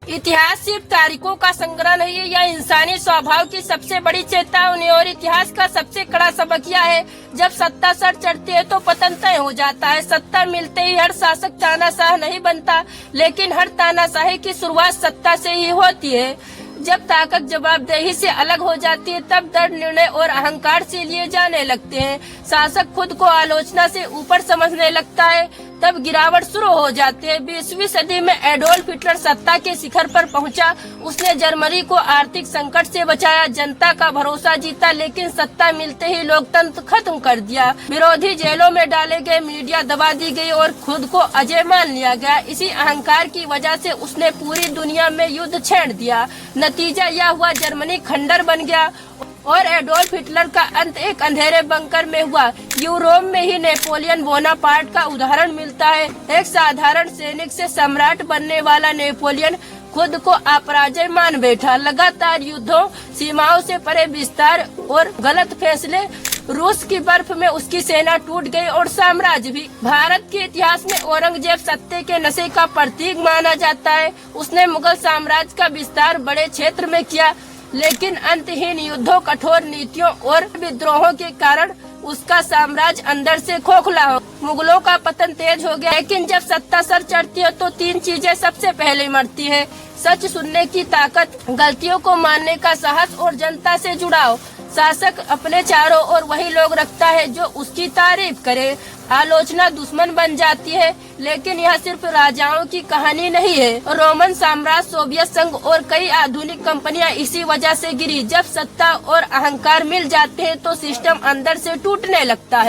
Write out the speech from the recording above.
इतिहास सिर्फ तारीखों का संग्रह नहीं है, यह इंसानी स्वभाव की सबसे बड़ी चेतावनी और इतिहास का सबसे कड़ा सबक यह है, जब सत्ता सर चढ़ती है तो पतन तय हो जाता है। सत्ता मिलते ही हर शासक तानाशाह नहीं बनता, लेकिन हर तानाशाही की शुरुआत सत्ता से ही होती है। जब ताकत जवाबदेही से अलग हो जाती है, तब डर, निर्णय और अहंकार से लिए जाने लगते हैं। शासक खुद को आलोचना से ऊपर समझने लगता है, तब गिरावट शुरू हो जाती है। 20वीं सदी में एडोल्फ हिटलर सत्ता के शिखर पर पहुंचा। उसने जर्मनी को आर्थिक संकट से बचाया, जनता का भरोसा जीता, लेकिन सत्ता मिलते ही लोकतंत्र खत्म कर दिया। विरोधी जेलों में डाले गए, मीडिया दबा दी गई और खुद को अजय मान लिया गया। इसी अहंकार की वजह से उसने पूरी दुनिया में युद्ध छेड़ दिया। नतीजा यह हुआ, जर्मनी खंडर बन गया और एडोल्फ हिटलर का अंत एक अंधेरे बंकर में हुआ। यूरोप में ही नेपोलियन बोनापार्ट का उदाहरण मिलता है। एक साधारण सैनिक से सम्राट बनने वाला नेपोलियन खुद को अपराजय मान बैठा। लगातार युद्धों, सीमाओं से परे विस्तार और गलत फैसले, रूस की बर्फ में उसकी सेना टूट गई और साम्राज्य भी। भारत के इतिहास में औरंगजेब सत्ते के नशे का प्रतीक माना जाता है। उसने मुगल साम्राज्य का विस्तार बड़े क्षेत्र में किया, लेकिन अंतहीन युद्धों, कठोर नीतियों और विद्रोहों के कारण उसका साम्राज्य अंदर से खोखला हो। मुगलों का पतन तेज हो गया, लेकिन जब सत्ता सर चढ़ती है तो तीन चीजें सबसे पहले मरती है: सच सुनने की ताकत, गलतियों को मानने का साहस और जनता से जुड़ाव। शासक अपने चारों ओर वही लोग रखता है जो उसकी तारीफ करे। आलोचना दुश्मन बन जाती है, लेकिन यह सिर्फ राजाओं की कहानी नहीं है। रोमन साम्राज्य, सोवियत संघ और कई आधुनिक कंपनियां इसी वजह से गिरी। जब सत्ता और अहंकार मिल जाते हैं तो सिस्टम अंदर से टूटने लगता है।